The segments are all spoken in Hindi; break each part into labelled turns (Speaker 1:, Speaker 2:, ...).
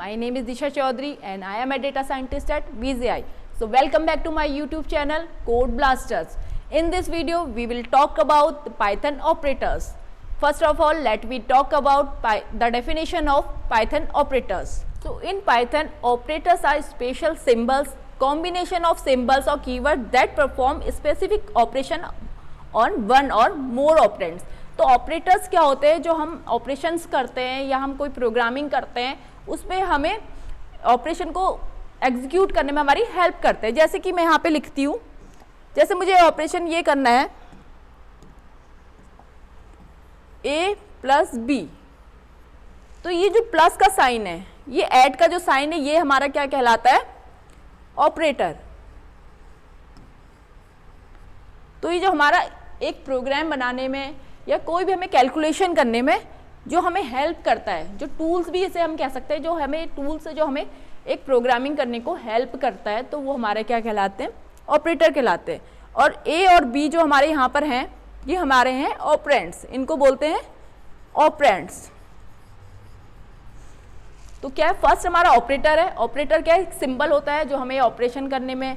Speaker 1: My name is Disha Chaudhary and I am a data scientist at VZI. So welcome back to my YouTube channel Code Blasters. In this video we will talk about the Python operators. First of all, let me talk about the definition of Python operators. So in Python, operators are special symbols, combination of symbols or keywords that perform specific operation on one or more operands. तो ऑपरेटर्स क्या होते हैं? जो हम ऑपरेशंस करते हैं या हम कोई प्रोग्रामिंग करते हैं उसमें हमें ऑपरेशन को एग्जीक्यूट करने में हमारी हेल्प करते हैं. जैसे कि मैं यहाँ पे लिखती हूँ, जैसे मुझे ऑपरेशन ये करना है a प्लस बी, तो ये जो प्लस का साइन है, ये ऐड का जो साइन है, ये हमारा क्या कहलाता है? ऑपरेटर. तो ये जो हमारा एक प्रोग्राम बनाने में या कोई भी हमें कैलकुलेशन करने में जो हमें हेल्प करता है, जो टूल्स भी इसे हम कह सकते हैं, जो हमें टूल्स है जो हमें एक प्रोग्रामिंग करने को हेल्प करता है, तो वो हमारे क्या कहलाते हैं? ऑपरेटर कहलाते हैं. और ए और बी जो हमारे यहाँ पर हैं, ये हमारे हैं ऑपरेंड्स, इनको बोलते हैं ऑपरेंड्स. तो क्या है? फर्स्ट हमारा ऑपरेटर है. ऑपरेटर क्या है? एक सिंबल होता है जो हमें ऑपरेशन करने में,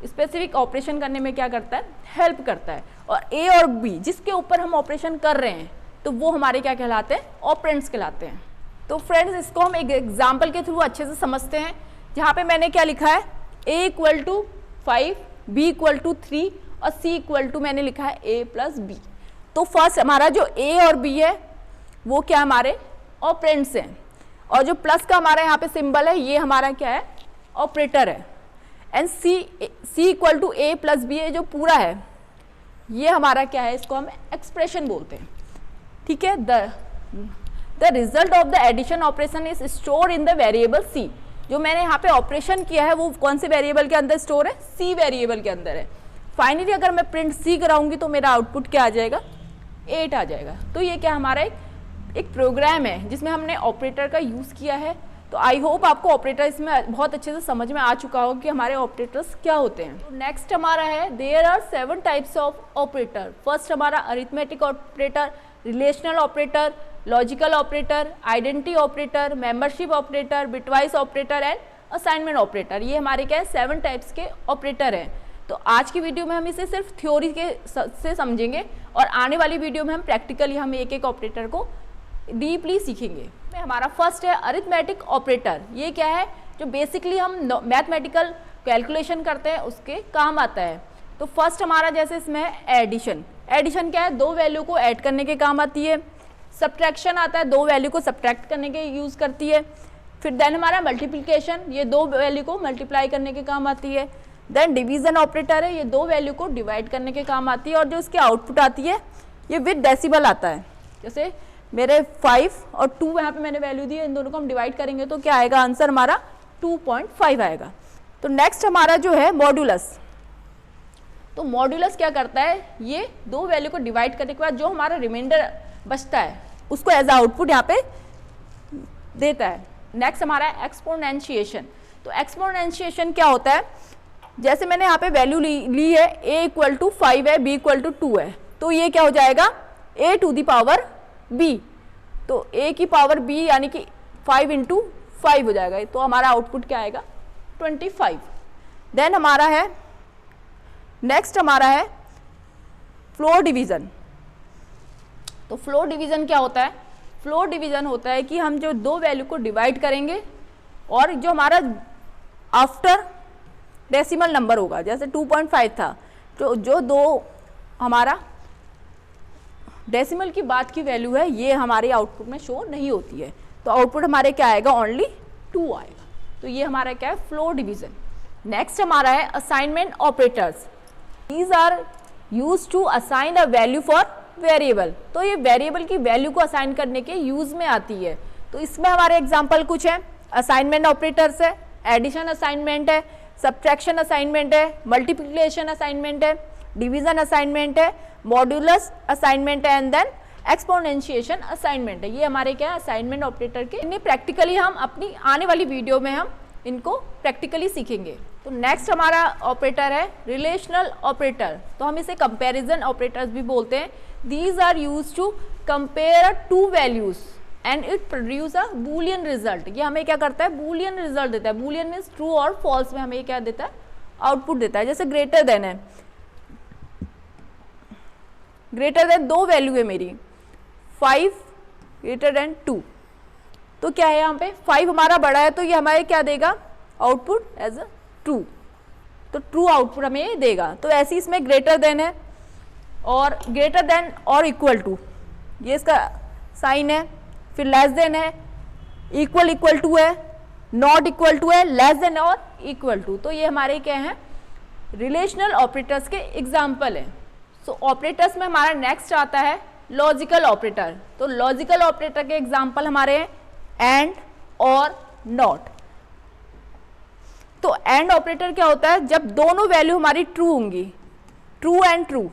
Speaker 1: स्पेसिफिक ऑपरेशन करने में क्या करता है? हेल्प करता है. और ए और बी जिसके ऊपर हम ऑपरेशन कर रहे हैं, तो वो हमारे क्या कहलाते हैं? ऑपरेंड्स कहलाते हैं. तो फ्रेंड्स, इसको हम एक एग्जाम्पल के थ्रू अच्छे से समझते हैं. जहाँ पे मैंने क्या लिखा है? a equal to 5, b equal to 3 और c इक्वल टू मैंने लिखा है a प्लस बी. तो फर्स्ट हमारा जो a और b है वो क्या हमारे ऑपरेंड्स हैं, और जो प्लस का हमारा यहाँ पे सिंबल है ये हमारा क्या है? ऑपरेटर है. And c equal to a plus B जो पूरा है ये हमारा क्या है? इसको हम एक्सप्रेशन बोलते हैं. ठीक है. The result of the addition operation is store in the variable c. जो मैंने यहाँ पे ऑपरेशन किया है वो कौन से वेरिएबल के अंदर स्टोर है? c वेरिएबल के अंदर है. फाइनली अगर मैं प्रिंट c कराऊंगी तो मेरा आउटपुट क्या आ जाएगा? 8 आ जाएगा. तो ये क्या हमारा एक प्रोग्राम है जिसमें हमने ऑपरेटर का यूज़ किया है. तो आई होप आपको ऑपरेटर इसमें बहुत अच्छे से समझ में आ चुका हो कि हमारे ऑपरेटर्स क्या होते हैं. तो नेक्स्ट हमारा है there are 7 types of operator. First हमारा arithmetic operator, relational operator, logical operator, identity operator, membership operator, bitwise operator and assignment operator. ये हमारे क्या है? 7 टाइप्स के ऑपरेटर हैं. तो आज की वीडियो में हम इसे सिर्फ थ्योरी से समझेंगे और आने वाली वीडियो में हम प्रैक्टिकली हम एक एक ऑपरेटर को डीपली सीखेंगे. हमारा फर्स्ट है अरिथमेटिक ऑपरेटर. ये क्या है? जो बेसिकली हम मैथमेटिकल कैलकुलेशन करते हैं उसके काम आता है. तो फर्स्ट हमारा जैसे इसमें है एडिशन. एडिशन क्या है? 2 वैल्यू को ऐड करने के काम आती है. सब्ट्रैक्शन आता है, 2 वैल्यू को सब्ट्रैक्ट करने के यूज़ करती है. फिर देन हमारा मल्टीप्लिकेशन, ये 2 वैल्यू को मल्टीप्लाई करने के काम आती है. देन डिवीजन ऑपरेटर है, ये 2 वैल्यू को डिवाइड करने के काम आती है. और जो इसकी आउटपुट आती है ये विद डेसिबल आता है. जैसे मेरे 5 और 2 यहाँ पे मैंने वैल्यू दी है, इन दोनों को हम डिवाइड करेंगे तो क्या आएगा? आंसर हमारा 2.5 आएगा. तो नेक्स्ट हमारा जो है मॉड्यूलस. तो मॉड्यूलस क्या करता है? ये 2 वैल्यू को डिवाइड करने के बाद जो हमारा रिमाइंडर बचता है उसको एज आउटपुट यहाँ पे देता है. नेक्स्ट हमारा है एक्सपोनेंशिएशन. तो एक्सपोनेंशिएशन क्या होता है? जैसे मैंने यहाँ पे वैल्यू ली है, a इक्वल टू 5 है, b इक्वल टू 2 है, तो ये क्या हो जाएगा? a to the power b. तो a की पावर b यानी कि 5 इंटू 5 हो जाएगा. तो हमारा आउटपुट क्या आएगा? 25. देन हमारा है नेक्स्ट हमारा है फ्लोर डिवीज़न. तो फ्लोर डिवीज़न क्या होता है? फ्लोर डिवीज़न होता है कि हम जो 2 वैल्यू को डिवाइड करेंगे और जो हमारा आफ्टर डेसिमल नंबर होगा, जैसे 2.5 था, तो जो 2 हमारा डेसिमल की बाद की वैल्यू है ये हमारे आउटपुट में शो नहीं होती है. तो आउटपुट हमारे क्या आएगा? ओनली 2 आएगा. तो ये हमारा क्या है? Floor division. नेक्स्ट हमारा है assignment operators. These are use to assign a value for variable. तो ये वेरिएबल की वैल्यू को असाइन करने के यूज में आती है. तो इसमें हमारे एग्जाम्पल कुछ है. असाइनमेंट ऑपरेटर्स है, एडिशन असाइनमेंट है, सब्ट्रैक्शन असाइनमेंट है, मल्टीप्लिकेशन असाइनमेंट है, डिवीजन असाइनमेंट है, मॉड्यूलस असाइनमेंट है एंड देन एक्सपोनेंशिएशन असाइनमेंट है. ये हमारे क्या है? असाइनमेंट ऑपरेटर के. इन्हें प्रैक्टिकली हम अपनी आने वाली वीडियो में हम इनको प्रैक्टिकली सीखेंगे. तो नेक्स्ट हमारा ऑपरेटर है रिलेशनल ऑपरेटर. तो हम इसे कंपैरिजन ऑपरेटर्स भी बोलते हैं. These are use to compare 2 values and it produce a boolean result. ये हमें क्या करता है, बूलियन रिजल्ट देता है। बूलियन मीन्स ट्रू और फॉल्स में हमें क्या देता है, आउटपुट देता है। जैसे ग्रेटर देन है, ग्रेटर देन दो वैल्यू है मेरी, 5 ग्रेटर देन 2, तो क्या है यहाँ पे 5 हमारा बड़ा है, तो ये हमारे क्या देगा आउटपुट एज अ ट्रू, तो ट्रू आउटपुट हमें ये देगा। तो ऐसे इसमें ग्रेटर देन है और ग्रेटर देन और इक्वल टू, ये इसका साइन है। फिर लेस देन है, इक्वल इक्वल टू है, नॉट इक्वल टू है, लेस देन और इक्वल टू। तो ये हमारे क्या हैं, रिलेशनल ऑपरेटर्स के एग्जाम्पल हैं। सो ऑपरेटर्स में हमारा नेक्स्ट आता है लॉजिकल ऑपरेटर। तो लॉजिकल ऑपरेटर के एग्जाम्पल हमारे हैं एंड और नॉट। तो एंड ऑपरेटर क्या होता है, जब दोनों वैल्यू हमारी ट्रू होंगी, ट्रू एंड ट्रू,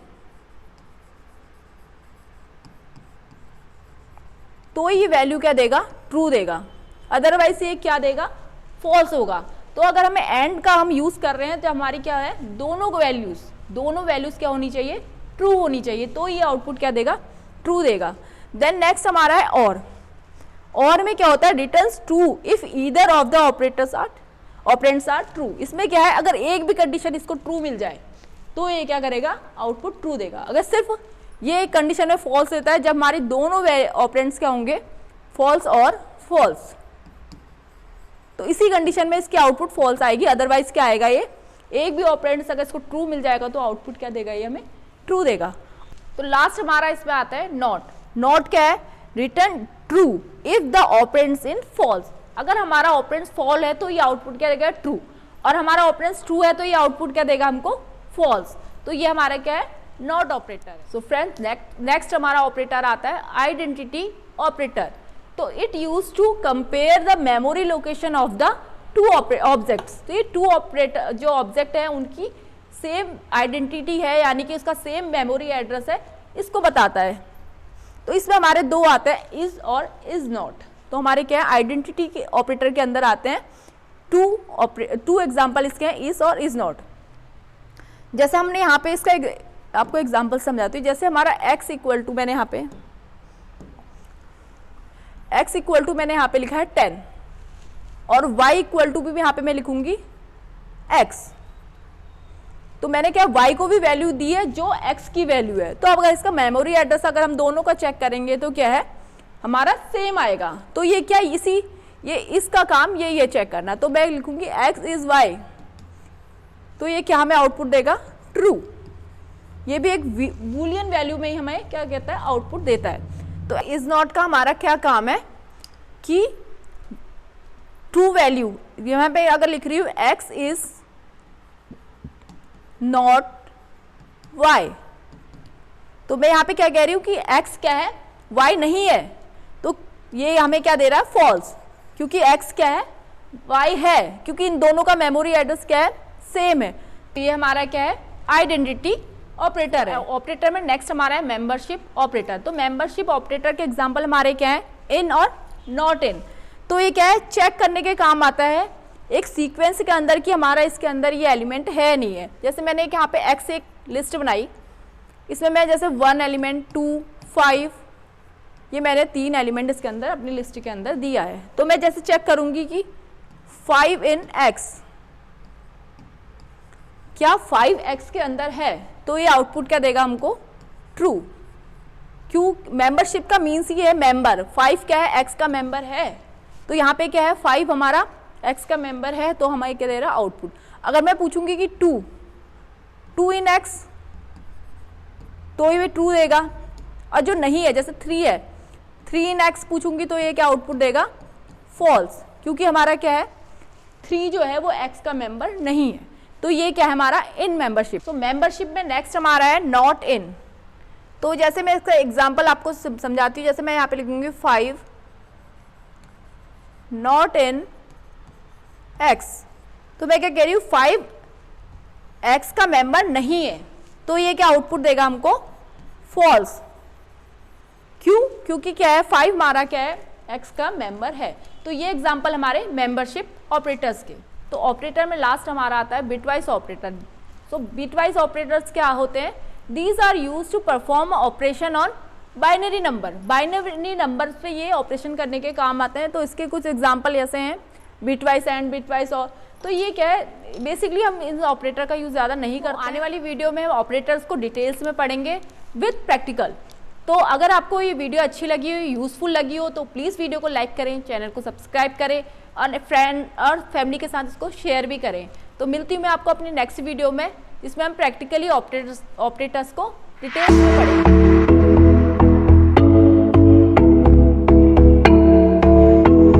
Speaker 1: तो ये वैल्यू क्या देगा, ट्रू देगा, अदरवाइज ये क्या देगा, फॉल्स होगा। तो अगर हमें एंड का हम यूज कर रहे हैं तो हमारी क्या है, दोनों वैल्यूज क्या होनी चाहिए, ट्रू होनी चाहिए, तो ये आउटपुट क्या देगा, ट्रू देगा। देन नेक्स्ट हमारा है और में क्या होता है, returns true if either of the operands are true. इसमें क्या है, अगर एक भी कंडीशन इसको ट्रू मिल जाए तो ये क्या करेगा, आउटपुट ट्रू देगा। अगर सिर्फ ये कंडीशन में फॉल्स देता है, जब हमारी दोनों ऑपरेंड्स क्या होंगे, फॉल्स और फॉल्स, तो इसी कंडीशन में इसकी आउटपुट फॉल्स आएगी। अदरवाइज क्या आएगा, ये एक भी ऑपरेंड्स अगर इसको ट्रू मिल जाएगा तो आउटपुट क्या देगा, ये हमें ट्रू देगा। तो लास्ट हमारा इसमें आता है नॉट क्या है, return true if the operands in false. अगर हमारा ऑपरेंड्स फॉल है तो ये आउटपुट क्या देगा, ट्रू, और हमारा ऑपरेंड्स ट्रू है तो ये आउटपुट क्या देगा हमको, फॉल्स। तो ये हमारा क्या है, नॉट ऑपरेटर है। सो फ्रेंड्स नेक्स्ट हमारा ऑपरेटर आता है आइडेंटिटी ऑपरेटर। तो it use to compare the memory location of the two objects. तो ये टू ऑपरेटर जो ऑब्जेक्ट है उनकी सेम आइडेंटिटी है, यानी कि उसका सेम मेमोरी एड्रेस है, इसको बताता है। तो इसमें हमारे दो आते हैं, इज और इज नॉट। तो हमारे क्या है, आइडेंटिटी के ऑपरेटर के अंदर आते हैं टू एग्जाम्पल इसके हैं, इज और इज नॉट। जैसे हमने यहाँ पे इसका आपको एग्जाम्पल समझाती हूँ। जैसे हमारा x इक्वल टू मैंने यहाँ पे लिखा है 10 और y इक्वल टू भी यहाँ पे मैं लिखूंगी x। तो मैंने क्या y को भी वैल्यू दी है जो x की वैल्यू है। तो अगर इसका मेमोरी एड्रेस अगर हम दोनों का चेक करेंगे तो क्या है, हमारा सेम आएगा। तो ये क्या, इसका काम ये चेक करना। तो मैं लिखूंगी x इज y, तो ये क्या हमें आउटपुट देगा, ट्रू। ये भी एक बूलियन वैल्यू में ही हमें क्या कहता है, आउटपुट देता है। तो इज नॉट का हमारा क्या काम है कि ट्रू वैल्यू यहाँ पे अगर लिख रही हूँ x इज नॉट y, तो मैं यहाँ पे क्या कह रही हूँ कि x क्या है, y नहीं है, तो ये हमें क्या दे रहा है, फॉल्स, क्योंकि x क्या है, y है, क्योंकि इन दोनों का मेमोरी एड्रेस क्या है, सेम है। तो ये हमारा क्या है, आइडेंटिटी ऑपरेटर है। ऑपरेटर में नेक्स्ट हमारा है मेंबरशिप ऑपरेटर। तो मेंबरशिप ऑपरेटर के एग्जांपल हमारे क्या है, इन और नॉट इन। तो ये क्या है, चेक करने के काम आता है एक सीक्वेंस के अंदर कि हमारा इसके अंदर ये एलिमेंट है नहीं है। जैसे मैंने एक यहाँ पे x एक लिस्ट बनाई, इसमें मैं जैसे 1 एलिमेंट 2 5, ये मैंने 3 एलिमेंट इसके अंदर अपनी लिस्ट के अंदर दिया है। तो मैं जैसे चेक करूंगी कि 5 इन x, क्या 5x के अंदर है, तो ये आउटपुट क्या देगा हमको, ट्रू। क्यों, मेंबरशिप का मीन्स ये है मेंबर, 5 क्या है, x का मेंबर है। तो यहाँ पे क्या है, 5 हमारा x का मेंबर है, तो हमें क्या दे रहा है, आउटपुट। अगर मैं पूछूंगी कि 2 इन x, तो ये ट्रू देगा। और जो नहीं है, जैसे 3 है, 3 इन x पूछूंगी तो ये क्या आउटपुट देगा, फॉल्स, क्योंकि हमारा क्या है, 3 जो है वो x का मेंबर नहीं है। तो ये क्या है हमारा, इन मेंबरशिप। तो मेंबरशिप में नेक्स्ट हमारा है नॉट इन। तो जैसे मैं इसका एग्जांपल आपको समझाती हूँ। जैसे मैं यहाँ पे लिखूंगी 5 नॉट इन x, तो मैं क्या कह रही हूँ, 5 x का मेंबर नहीं है, तो ये क्या आउटपुट देगा हमको, फॉल्स। क्यों, क्योंकि क्या है, 5 हमारा क्या है, x का मेंबर है। तो ये एग्जांपल हमारे मेंबरशिप ऑपरेटर्स के। तो ऑपरेटर में लास्ट हमारा आता है bitwise operator. So bitwise operators क्या होते हैं, these are use to perform operation on binary number पे ये ऑपरेशन करने के काम आते हैं। तो इसके कुछ एग्जांपल ऐसे हैं, बिटवाइज एंड बिटवाइज और। तो ये क्या है, बेसिकली हम इन ऑपरेटर का यूज़ ज़्यादा नहीं करते। आने वाली वीडियो में हम ऑपरेटर्स को डिटेल्स में पढ़ेंगे विथ प्रैक्टिकल। तो अगर आपको ये वीडियो अच्छी लगी हो, यूज़फुल लगी हो, तो प्लीज़ वीडियो को लाइक करें, चैनल को सब्सक्राइब करें और फ्रेंड और फैमिली के साथ इसको शेयर भी करें। तो मिलती हूँ मैं आपको अपनी नेक्स्ट वीडियो में, जिसमें हम प्रैक्टिकली ऑपरेटर्स को डिटेल्स में पढ़ेंगे।